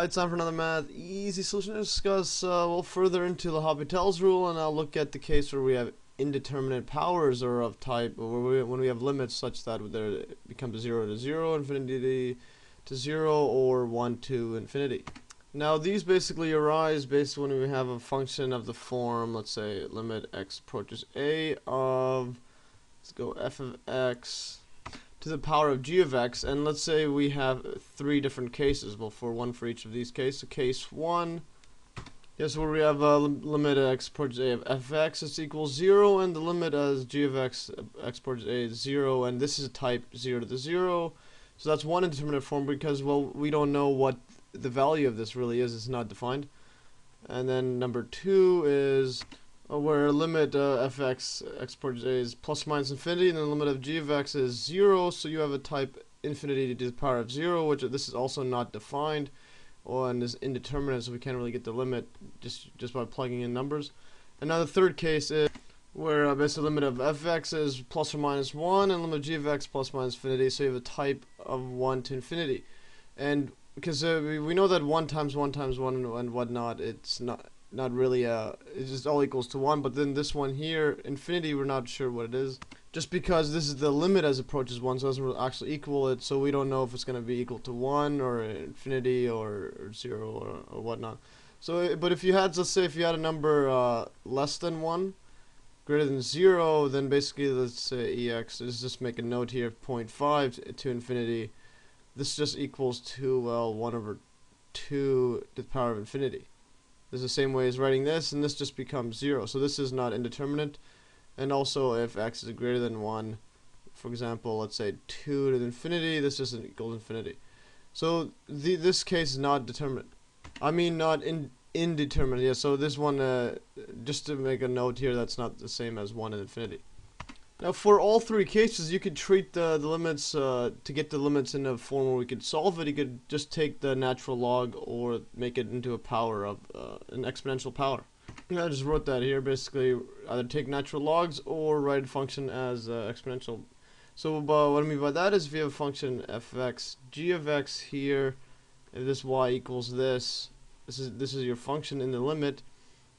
It's time for another math easy solution to discuss. We'll further into the L'Hopital's rule, and I'll look at the case where we have indeterminate powers or of type, when we have limits such that it becomes 0 to 0, infinity to 0, or 1 to infinity. Now these basically arise based when we have a function of the form, let's say limit x approaches a of, let's go f of x to the power of g of x, and let's say we have three different cases. Well, for one for each of these cases. So case 1, yes, where we have limit x approaches a of f of x is equals 0, and the limit as g of x approaches a is 0, and this is type 0 to the 0. So that's one indeterminate form because, well, we don't know what the value of this really is. It's not defined. And then number 2 is where limit fx x approaches a is plus or minus infinity, and the limit of g of x is 0, so you have a type infinity to the power of 0, which this is also not defined, and is indeterminate, so we can't really get the limit just by plugging in numbers. And now the third case is where basically the limit of fx is plus or minus 1, and limit of g of x plus or minus infinity, so you have a type of 1 to infinity. And because we know that 1 times 1 times 1 and whatnot, it's not really it's just all equals to 1, but then this one here, infinity, we're not sure what it is, just because this is the limit as approaches 1, so it doesn't really actually equal it, so we don't know if it's going to be equal to 1 or infinity or 0 or whatnot. So but if you had, let's say if you had a number less than 1, greater than 0, then basically let's say ex, let's just make a note here, 0.5 to infinity, this just equals to, well, 1 over 2 to the power of infinity. This is the same way as writing this, and this just becomes 0. So this is not indeterminate. And also if x is greater than 1, for example, let's say 2 to the infinity, this doesn't equal infinity. So this case is not determinate. I mean not indeterminate. Yeah, so this one, just to make a note here, that's not the same as 1 and infinity. Now for all three cases, you could treat the limits, to get the limits in a form where we could solve it, you could just take the natural log or make it into a power of an exponential power. I just wrote that here, basically either take natural logs or write a function as exponential. So what I mean by that is if you have a function f of x, g of x here, if this y equals this is your function in the limit,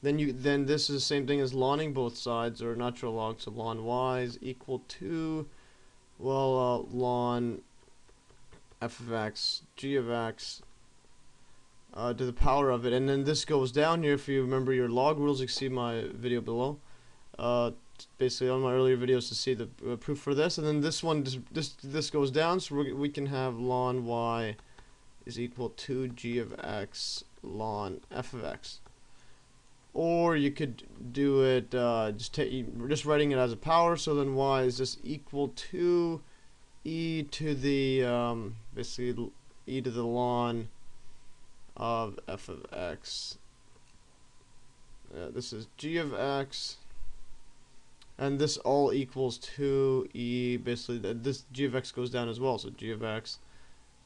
then this is the same thing as lawning both sides, or natural log, so ln y is equal to, well, ln f of x, g of x, to the power of it, and then this goes down here. If you remember your log rules, you can see my video below, basically on my earlier videos to see the proof for this, and then this one, this goes down, so we can have ln y is equal to g of x ln f of x. Or you could do it just writing it as a power, so then y is just equal to e to the basically e to the ln of f of x. This is g of x, and this all equals to e, basically this g of x goes down as well, so g of x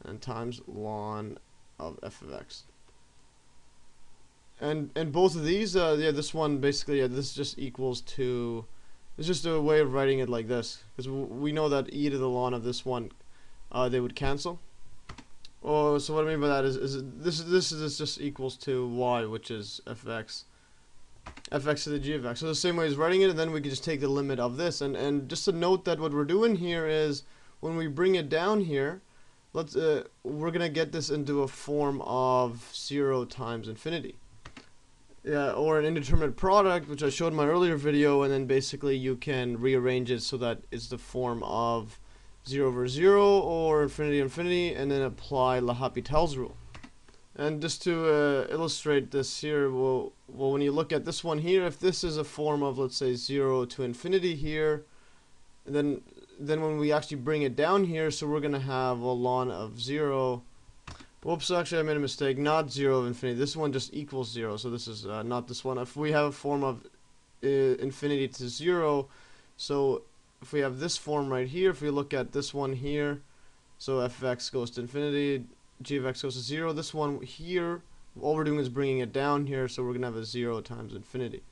and times ln of f of x. And both of these, yeah, this one basically, this just equals to, it's just a way of writing it like this, because we know that e to the ln of this one, they would cancel. Oh, so what I mean by that is this just equals to y, which is fx to the g of x. So the same way as writing it, and then we can just take the limit of this, and just to note that what we're doing here is when we bring it down here, we're gonna get this into a form of 0 times infinity. Yeah, or an indeterminate product, which I showed in my earlier video, and then basically you can rearrange it so that it's the form of 0 over 0 or infinity infinity, and then apply L'Hopital's rule. And just to illustrate this here, well, when you look at this one here, if this is a form of, let's say, 0 to infinity here, then when we actually bring it down here, so we're gonna have a ln of 0. Whoops, actually I made a mistake, not 0 of infinity, this one just equals 0, so this is not this one. If we have a form of infinity to 0, so if we have this form right here, if we look at this one here, so f of x goes to infinity, g of x goes to 0, this one here, all we're doing is bringing it down here, so we're going to have a 0 times infinity.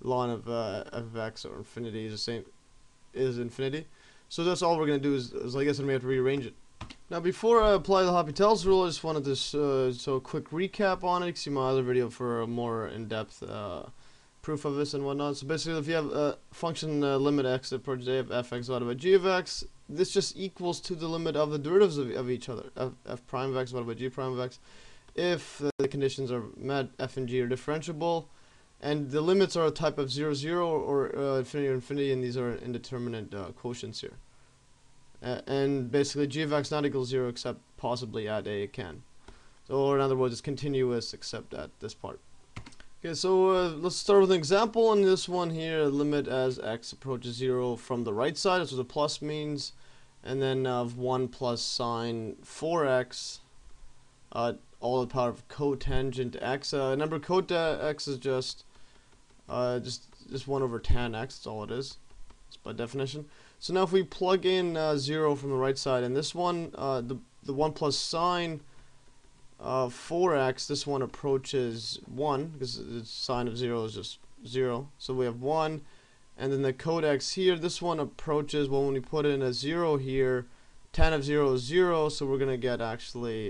Ln of f of x, or infinity, is the same, is infinity. So that's all we're going to do is like this, and we have to rearrange it. Now before I apply the Hopital's rule, I just wanted to so a quick recap on it. You can see my other video for a more in-depth proof of this and whatnot. So basically, if you have a function limit x approaches a of fx divided by g of x, this just equals to the limit of the derivatives of each other, f prime of x divided by g prime of x. If the conditions are met, f and g are differentiable, and the limits are a type of 0, 0 or infinity or infinity, and these are indeterminate quotients here. And basically g of x not equals 0 except possibly at a it can. So, or in other words, it's continuous except at this part. Okay, so let's start with an example. On this one here, limit as x approaches 0 from the right side, that's what the plus means, and then of 1 plus sine 4x, all the power of cotangent x. Remember, cot x is just 1 over tan x, that's all it is. It's by definition. So now if we plug in 0 from the right side, and this one, the 1 plus sine 4x, this one approaches 1, because the sine of 0 is just 0. So we have 1, and then the cot x here, this one approaches, well, when we put in a 0 here, tan of 0 is 0, so we're going to get actually,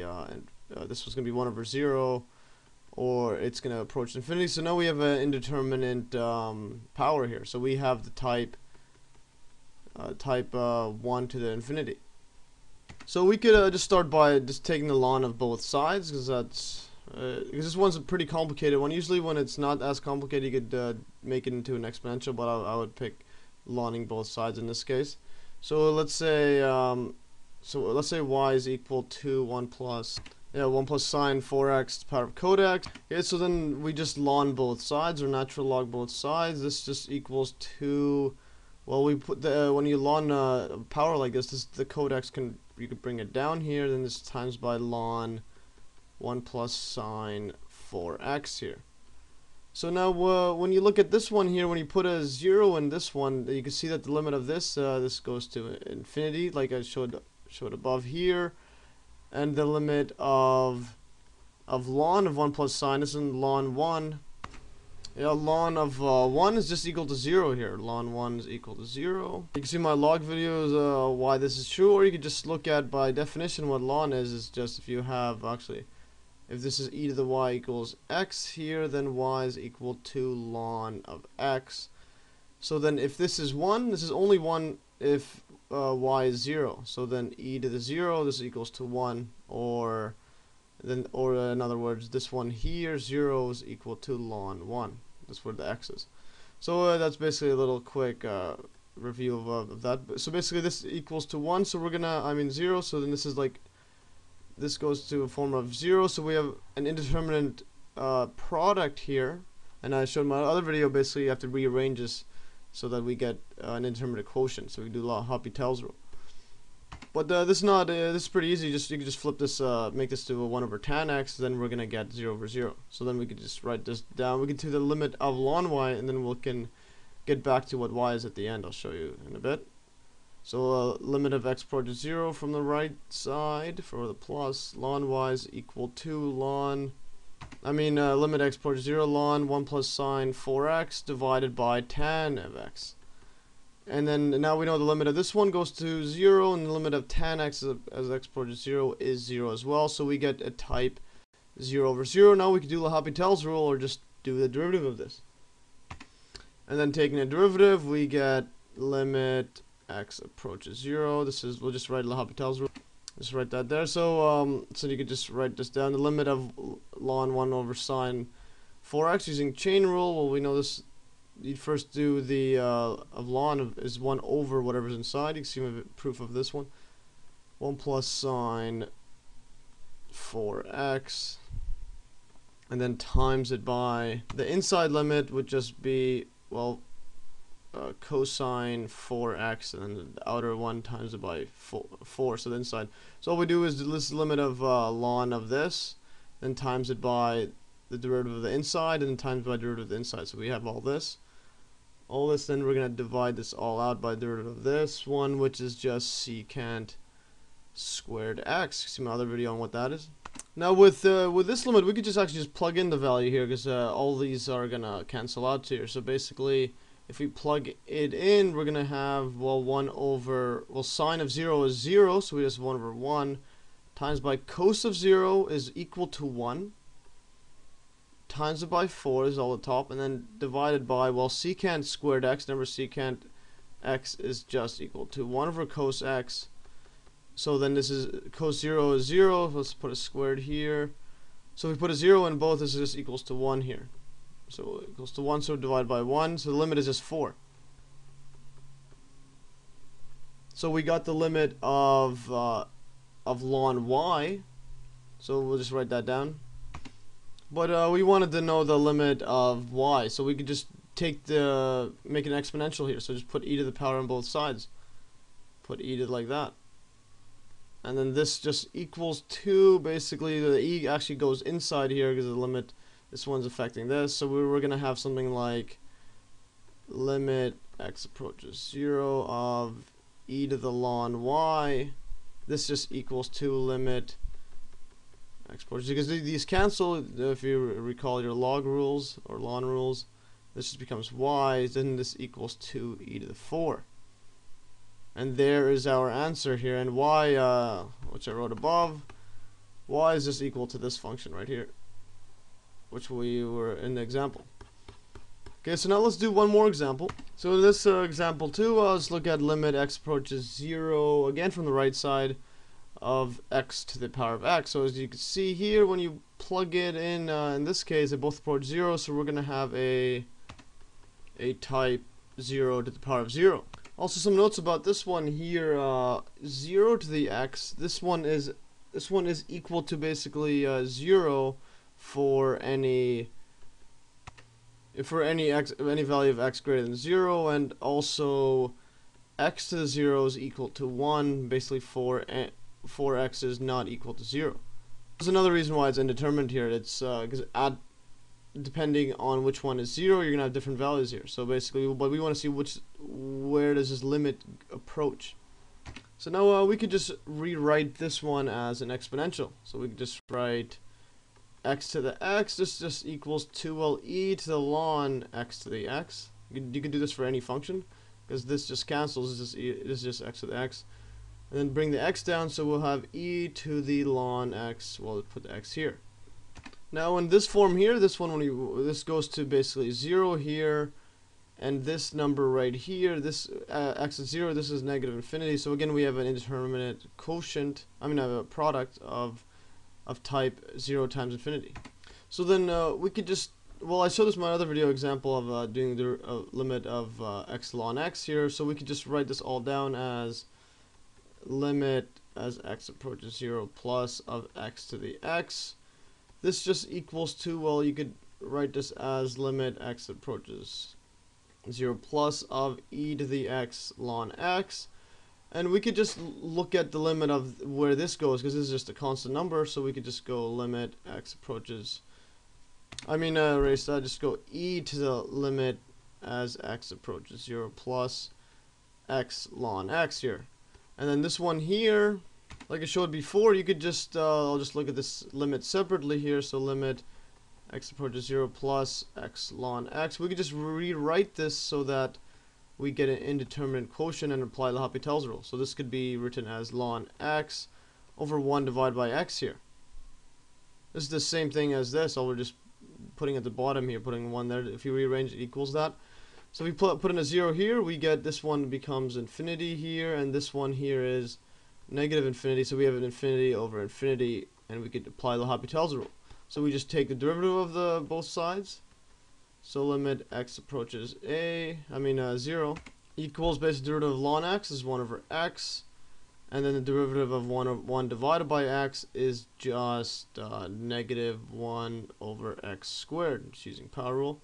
this was going to be 1 over 0, or it's going to approach infinity. So now we have an indeterminate power here. So we have the type 1 to the infinity. So we could just start by just taking the ln of both sides, because that's because this one's a pretty complicated one. Usually when it's not as complicated, you could make it into an exponential, but I would pick lnning both sides in this case. So let's say y is equal to 1 plus sine 4x to the power of cot x. Okay, so then we just ln both sides, or natural log both sides. This just equals to, well, we put the when you ln power like this, the cot x you could bring it down here, then this times by ln 1 plus sine 4x here. So now when you look at this one here, when you put a 0 in this one, you can see that the limit of this this goes to infinity, like I showed above here, and the limit of ln of 1 plus sine, this is ln 1. Yeah, ln of 1 is just equal to 0 here. Ln 1 is equal to 0. You can see my log videos why this is true, or you could just look at by definition what ln is just if you have, actually, if this is e to the y equals x here, then y is equal to ln of x. So then if this is 1, this is only 1 if y is 0. So then e to the 0, this equals to 1, or in other words, this one here, 0 is equal to ln 1. That's where the x is. So that's basically a little quick review of that. So basically this equals to 1, so we're gonna, 0, so then this is like, this goes to a form of 0, so we have an indeterminate product here, and I showed in my other video, basically you have to rearrange this so that we get an indeterminate quotient, so we do Hopital's rule. But this is pretty easy. You can just flip this, make this to a 1 over tan x, then we're gonna get 0 over 0. So then we could just write this down. We get to the limit of ln y, and then we can get back to what y is at the end. I'll show you in a bit. So limit of x approaches 0 from the right side for the plus, ln y is equal to limit x approaches 0, ln 1 plus sine 4x divided by tan of x. And then now we know the limit of this one goes to 0, and the limit of tan x as x approaches 0 is 0 as well. So we get a type 0 over 0. Now we can do L'Hopital's rule, or just do the derivative of this. And then taking a derivative, we get limit x approaches 0. We'll just write L'Hopital's rule. Just write that there. So so you could just write this down. The limit of ln 1 over sine 4x using chain rule. Well, we know this. You'd first do the of ln is 1 over whatever's inside. You can see my proof of this one. 1 plus sine 4x, and then times it by the inside limit would just be, well, cosine 4x, and then the outer one times it by 4, so the inside. So all we do is this limit of ln of this, then times it by the derivative of the inside, and then times by derivative of the inside. So we have all this, then we're going to divide this all out by derivative of this one, which is just secant squared x. See my other video on what that is. Now with this limit, we could just actually plug in the value here, because all these are going to cancel out here. So basically if we plug it in, we're gonna have, well, 1 over, well, sine of 0 is 0, so we just 1 over 1 times by cos of 0 is equal to 1 times it by 4 is all the top, and then divided by, well, secant squared x, remember secant x is just equal to 1 over cos x. So then this is cos 0 is 0. Let's put a squared here. So if we put a 0 in both, this is just equals to 1 here. So it equals to 1, so divide by 1. So the limit is just 4. So we got the limit of ln y. So we'll just write that down. But we wanted to know the limit of y. So we could just make an exponential here. So just put e to the power on both sides. Put e to like that. And then this just equals 2, basically the e actually goes inside here because the limit, this one's affecting this, so we're going to have something like limit x approaches 0 of e to the ln y, this just equals 2 limit x approaches, because these cancel, if you recall your log rules or ln rules, this just becomes y, then this equals 2 e to the 4. And there is our answer here, and y, which I wrote above, y is just equal to this function right here, which we were in the example. Okay, so now let's do one more example. So in this example 2, let's look at limit x approaches 0, again from the right side, of x to the power of x. So as you can see here, when you plug it in this case, they both approach 0, so we're going to have a type 0 to the power of 0. Also, some notes about this one here, 0 to the x, this one is equal to basically 0 for any value of x greater than 0, and also x to the 0 is equal to 1, basically for x is not equal to 0. There's another reason why it's indeterminate here. It's because depending on which one is 0, you're gonna have different values here. So basically, but we want to see where does this limit approach. So now we could just rewrite this one as an exponential. So we could just write x to the x. This just equals 2 e to the ln x to the x. You could do this for any function because this just cancels. This is just x to the x, and then bring the x down. So we'll have e to the ln x. Well, put the x here. Now in this form here, this one, this goes to basically 0 here, and this number right here, this x is 0, this is negative infinity. So again, we have an indeterminate quotient, a product of type 0 times infinity. So then we could just, well, I showed this in my other video example of doing the limit of x ln x here, so we could just write this all down as limit as x approaches 0 plus of x to the x. This just equals to, well, you could write this as limit x approaches 0 plus of e to the x ln x. And we could just look at the limit of where this goes, because this is just a constant number, so we could just go limit x approaches, erase that, just go e to the limit as x approaches 0 plus x ln x here. And then this one here, like I showed before, you could just, I'll just look at this limit separately here, so limit x approaches 0 plus x ln x. We could just rewrite this so that we get an indeterminate quotient and apply L'Hopital's rule. So this could be written as ln x over 1 divided by x here. This is the same thing as this, all we're just putting at the bottom here, putting 1 there. If you rearrange, it equals that. So if we put in a 0 here, we get this one becomes infinity here, and this one here is negative infinity, so we have an infinity over infinity, and we could apply L'Hopital's rule. So we just take the derivative of the both sides. So limit x approaches 0 equals basic derivative of ln x is 1 over x, and then the derivative of 1 divided by x is just negative 1 over x squared, just using power rule.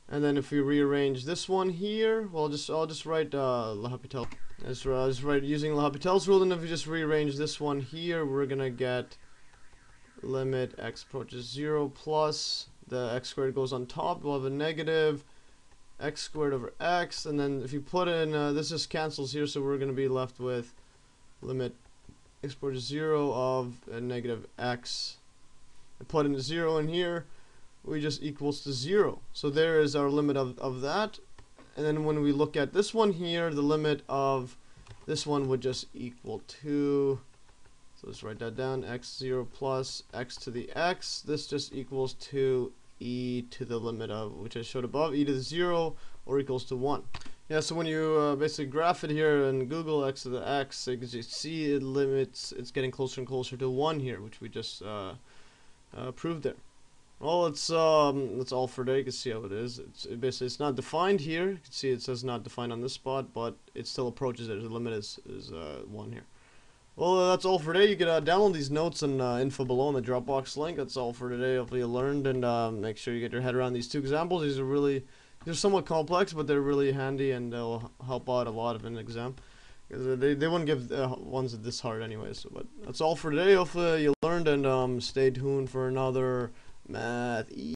And then if we rearrange this one here, well, I'll just write L'Hopital. Just write using L'Hopital's rule, and if we just rearrange this one here, we're gonna get limit x approaches 0 plus the x squared goes on top. We'll have a negative x squared over x, and then if you put in this just cancels here, so we're gonna be left with limit x approaches 0 of a negative x. I put in a 0 in here, we just equals to 0. So there is our limit of that, And then when we look at this one here, the limit of this one would just equal to, so let's write that down, x0 plus x to the x. This just equals to e to the limit of, which I showed above, e to the 0 or equals to 1. Yeah, so when you basically graph it here in Google x to the x, as you see, it limits, it's getting closer and closer to 1 here, which we just proved there. Well, that's all for today. You can see how it is. Basically it's not defined here. You can see it says not defined on this spot, but it still approaches it. The limit is 1 here. Well, that's all for today. You can download these notes and info below in the Dropbox link. That's all for today. Hopefully you learned, and make sure you get your head around these two examples. They're somewhat complex, but they're really handy, and they'll help out a lot of an exam. Because they wouldn't give ones this hard anyways. But that's all for today. Hopefully you learned, and stay tuned for another math